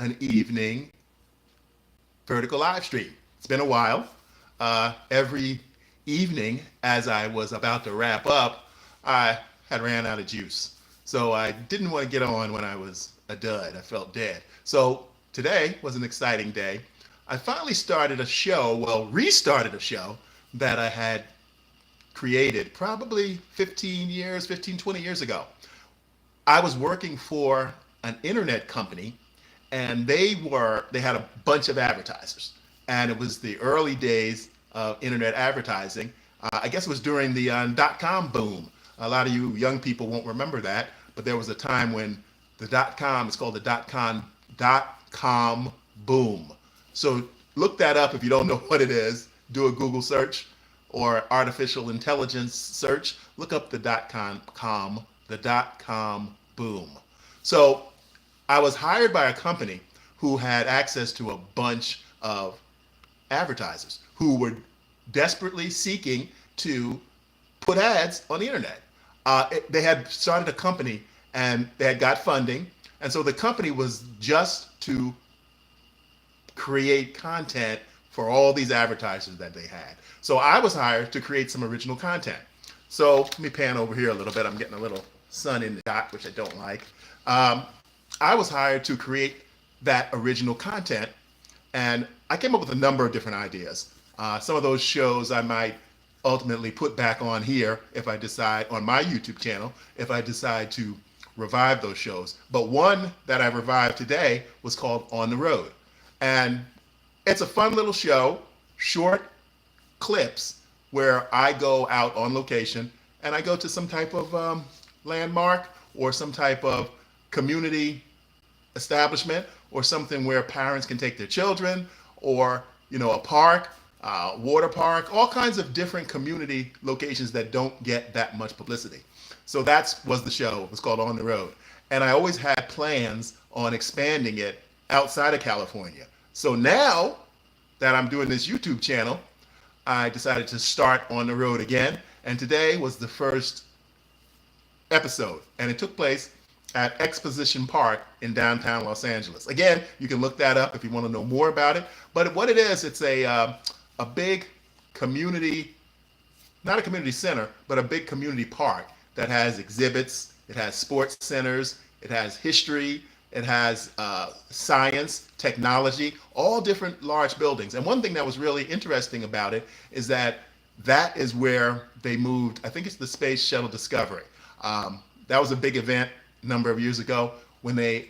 an evening vertical live stream. It's been a while. Every evening, as I was about to wrap up, I had ran out of juice. So I didn't want to get on when I was a dud. I felt dead. So today was an exciting day. I finally started a show, well, restarted a show that I had created probably 20 years ago. I was working for an internet company and they had a bunch of advertisers. And it was the early days of internet advertising. I guess it was during the dot-com boom. A lot of you young people won't remember that, but there was a time when the dot-com, it's called the dot-com boom. So look that up if you don't know what it is. Do a Google search or artificial intelligence search. Look up the dot-com boom. So I was hired by a company who had access to a bunch of advertisers who were desperately seeking to put ads on the internet. They had started a company and they had got funding. And so the company was just to create content for all these advertisers that they had. So I was hired to create some original content. So let me pan over here a little bit. I'm getting a little sun in the shot, which I don't like. I was hired to create that original content, and I came up with a number of different ideas. Some of those shows I might ultimately put back on here if I decide, on my YouTube channel, if I decide to revive those shows. But one that I revived today was called On the Road. And it's a fun little show, short clips where I go out on location and I go to some type of landmark or some type of community establishment or something where parents can take their children, or a park, water park, all kinds of different community locations that don't get that much publicity. So that was the show. It was called On the Road. And I always had plans on expanding it outside of California. So now that I'm doing this YouTube channel, I decided to start On the Road again. And today was the first episode. And it took place at Exposition Park in downtown Los Angeles. Again, you can look that up if you want to know more about it. But what it is, it's a big community, not a community center, but a big community park that has exhibits, it has sports centers, it has history, it has science, technology, all different large buildings. And one thing that was really interesting about it is that is where they moved, I think it's the Space Shuttle Discovery. That was a big event a number of years ago when they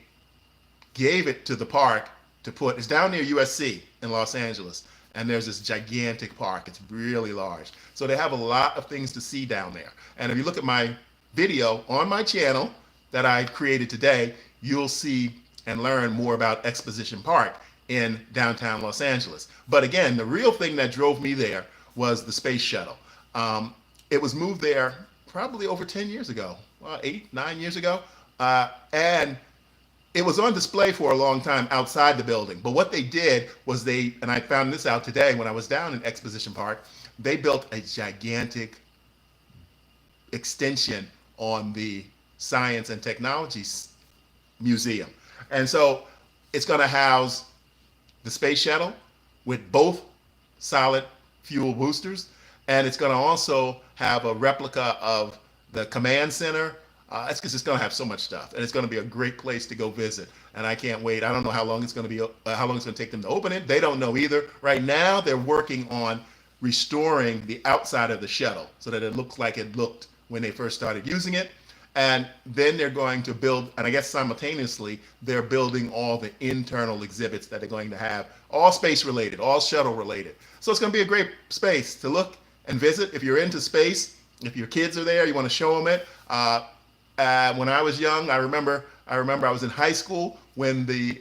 gave it to the park to put, it's down near USC in Los Angeles. And there's this gigantic park. It's really large. So they have a lot of things to see down there. And if you look at my video on my channel that I created today, you'll see and learn more about Exposition Park in downtown Los Angeles. But again, the real thing that drove me there was the space shuttle. It was moved there probably over 10 years ago, 8, 9 years ago. And it was on display for a long time outside the building. But what they did was and I found this out today when I was down in Exposition Park, they built a gigantic extension on the Science and Technology Museum. And so it's going to house the space shuttle with both solid fuel boosters. And it's going to also have a replica of the command center. It's just going to have so much stuff, and it's going to be a great place to go visit. And I can't wait. I don't know how long it's going to be, how long it's going to take them to open it. They don't know either. Right now, they're working on restoring the outside of the shuttle so that it looks like it looked when they first started using it. And then they're going to build, and I guess simultaneously, they're building all the internal exhibits that they're going to have, all space related, all shuttle related. So it's going to be a great space to look and visit. If you're into space, if your kids are there, you want to show them it. When I was young, I remember I was in high school when the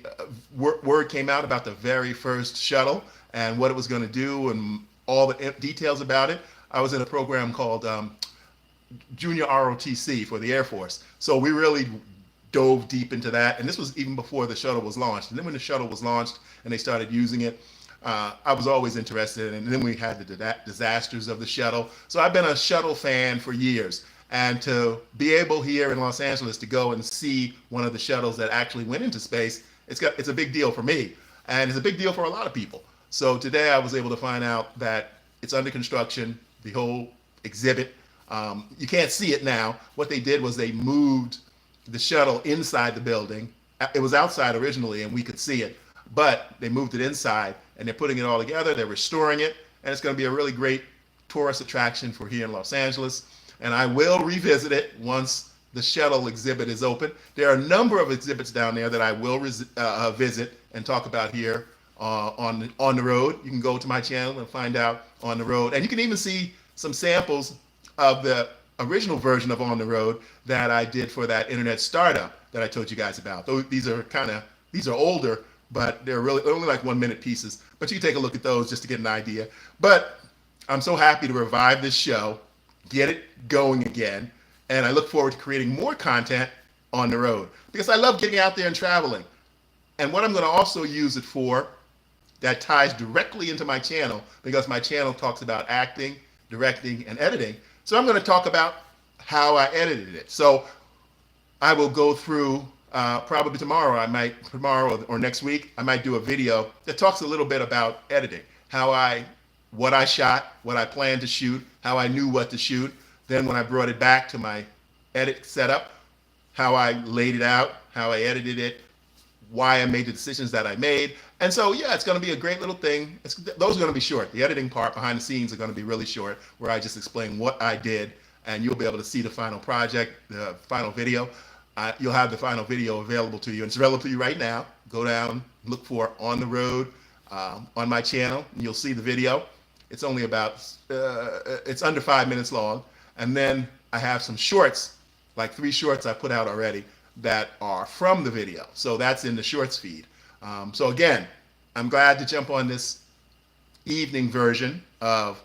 word came out about the very first shuttle and what it was going to do and all the details about it. I was in a program called Junior ROTC for the Air Force. So we really dove deep into that. And this was even before the shuttle was launched. And then when the shuttle was launched and they started using it, I was always interested. And then we had the disasters of the shuttle. So I've been a shuttle fan for years. And to be able here in Los Angeles to go and see one of the shuttles that actually went into space it's a big deal for me, and it's a big deal for a lot of people. So today I was able to find out that it's under construction, the whole exhibit. You can't see it now. What they did was they moved the shuttle inside the building. It was outside originally and we could see it, but they moved it inside and they're putting it all together. They're restoring it, and it's going to be a really great tourist attraction for here in Los Angeles. And I will revisit it once the shuttle exhibit is open. There are a number of exhibits down there that I will visit and talk about here on the road. You can go to my channel and find out On the Road, and you can even see some samples of the original version of On the Road that I did for that internet startup that I told you guys about. These are older, but they're only like 1 minute pieces. But you can take a look at those just to get an idea. But I'm so happy to revive this show, get it going again, and I look forward to creating more content on the road because I love getting out there and traveling. And what I'm going to also use it for that ties directly into my channel, because my channel talks about acting, directing, and editing. So I'm going to talk about how I edited it. So I will go through probably tomorrow or next week, I might do a video that talks a little bit about editing, what I shot, what I planned to shoot, how I knew what to shoot. Then when I brought it back to my edit setup, how I laid it out, how I edited it, why I made the decisions that I made. And so, yeah, it's going to be a great little thing. Those are going to be short. The editing part behind the scenes are going to be really short, where I just explain what I did, and you'll be able to see the final project, the final video. You'll have the final video available to you, and it's available to you right now. Go down, look for On the Road on my channel, and you'll see the video. It's only it's under 5 minutes long. And then I have some shorts, like 3 shorts I put out already that are from the video. So that's in the shorts feed. So again, I'm glad to jump on this evening version of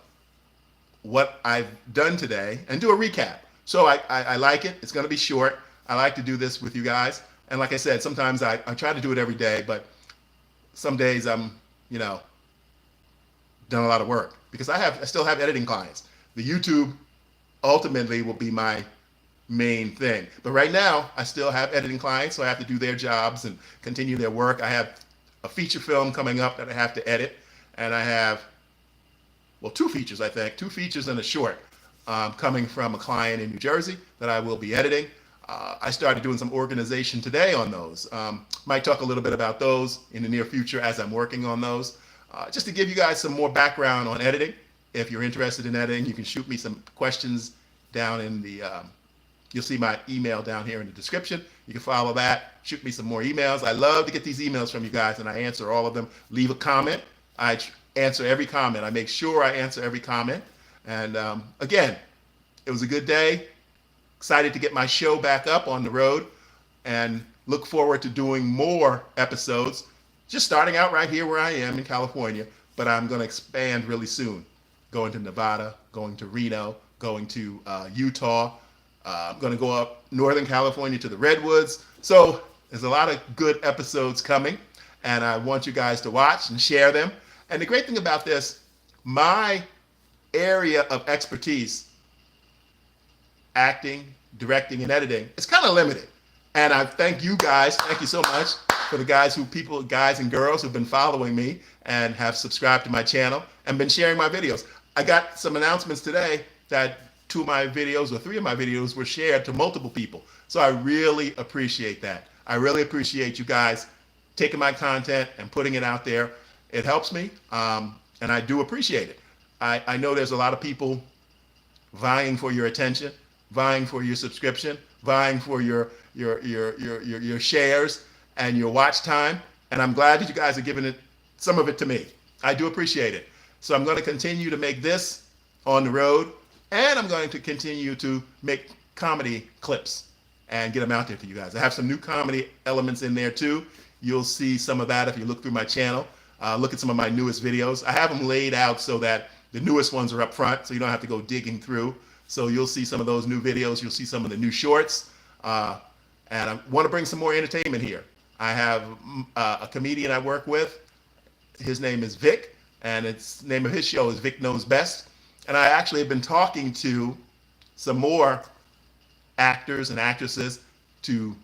what I've done today and do a recap. So I like it. It's going to be short. I like to do this with you guys. And like I said, sometimes I try to do it every day, but some days I'm, done a lot of work because I still have editing clients. The YouTube ultimately will be my main thing. But right now, I still have editing clients, so I have to do their jobs and continue their work. I have a feature film coming up that I have to edit, and I have, 2 features, I think, 2 features and a short coming from a client in New Jersey that I will be editing. I started doing some organization today on those. Might talk a little bit about those in the near future as I'm working on those. Just to give you guys some more background on editing. If you're interested in editing, you can shoot me some questions down in the, you'll see my email down here in the description. You can follow that, shoot me some more emails. I love to get these emails from you guys, and I answer all of them. Leave a comment. I answer every comment. I make sure I answer every comment. And again, it was a good day. Excited to get my show back up on the road and look forward to doing more episodes. Just starting out right here where I am in California, but I'm going to expand really soon. Going to Nevada, going to Reno, going to Utah. I'm going to go up Northern California to the Redwoods. So there's a lot of good episodes coming, and I want you guys to watch and share them. And the great thing about this, my area of expertise, acting, directing, and editing, it's kind of limited. And I thank you guys. Thank you so much for the guys and girls who've been following me and have subscribed to my channel and been sharing my videos. I got some announcements today that 2 of my videos or 3 of my videos were shared to multiple people. So I really appreciate that. I really appreciate you guys taking my content and putting it out there. It helps me, and I do appreciate it. I know there's a lot of people vying for your attention, vying for your subscription, vying for your shares and your watch time, and I'm glad that you guys are giving some of it to me. I do appreciate it. So I'm going to continue to make this on the road, and I'm going to continue to make comedy clips and get them out there for you guys. I have some new comedy elements in there too. You'll see some of that if you look through my channel. Look at some of my newest videos. I have them laid out so that the newest ones are up front, so you don't have to go digging through. So you'll see some of those new videos. You'll see some of the new shorts. And I want to bring some more entertainment here. I have a comedian I work with. His name is Vic, and the name of his show is Vic Knows Best. And I actually have been talking to some more actors and actresses to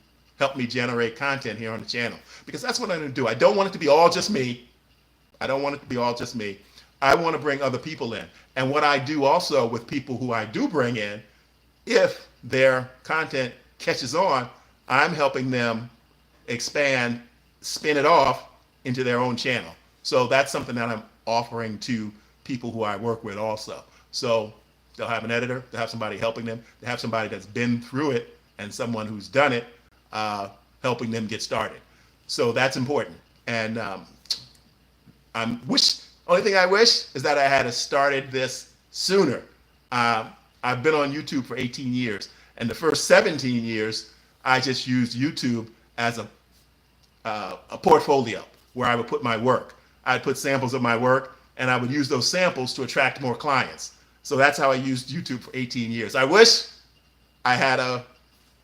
help me generate content here on the channel, because that's what I'm going to do. I don't want it to be all just me. I don't want it to be all just me. I want to bring other people in. And what I do also with people who I do bring in, if their content catches on, I'm helping them expand, spin it off into their own channel. So that's something that I'm offering to people who I work with also. So they'll have an editor, they'll have somebody helping them, they have somebody that's been through it and someone who's done it, helping them get started. So that's important. And only thing I wish is that I had started this sooner. I've been on YouTube for 18 years, and the first 17 years, I just used YouTube as a portfolio where I would put my work. I'd put samples of my work, and I would use those samples to attract more clients. So that's how I used YouTube for 18 years. I wish I had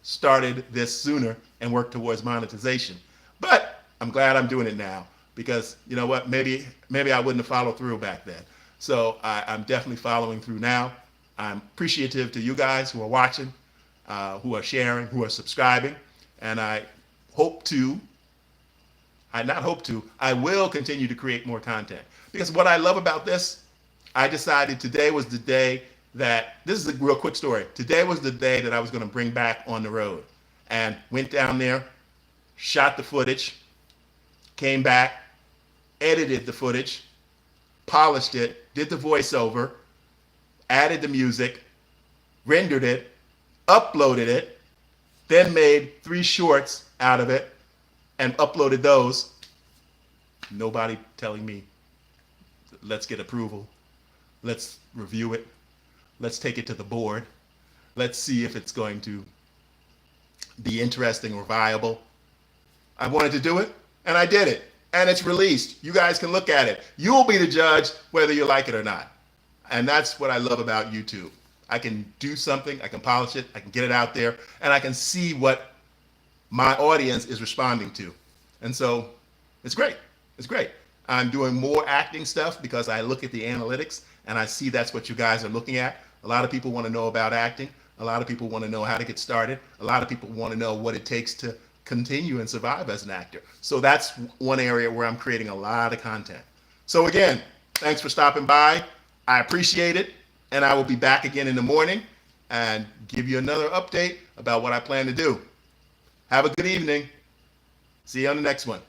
started this sooner and worked towards monetization. But I'm glad I'm doing it now, because you know what, maybe I wouldn't have followed through back then. So I'm definitely following through now. I'm appreciative to you guys who are watching, who are sharing, who are subscribing, and I will continue to create more content. Because what I love about this, I decided today was the day that, this is a real quick story. Today was the day that I was going to bring back On the Road, and went down there, shot the footage, came back, edited the footage, polished it, did the voiceover, added the music, rendered it, uploaded it, then made 3 shorts out of it and uploaded those. Nobody telling me, let's get approval, let's review it, let's take it to the board, let's see if it's going to be interesting or viable. I wanted to do it, and I did it, and it's released. You guys can look at it. You'll be the judge whether you like it or not. And that's what I love about YouTube. I can do something, I can polish it, I can get it out there, and I can see what my audience is responding to. And so it's great. It's great. I'm doing more acting stuff because I look at the analytics and I see that's what you guys are looking at. A lot of people want to know about acting. A lot of people want to know how to get started. A lot of people want to know what it takes to continue and survive as an actor. So that's one area where I'm creating a lot of content. So again, thanks for stopping by. I appreciate it. And I will be back again in the morning and give you another update about what I plan to do. Have a good evening. See you on the next one.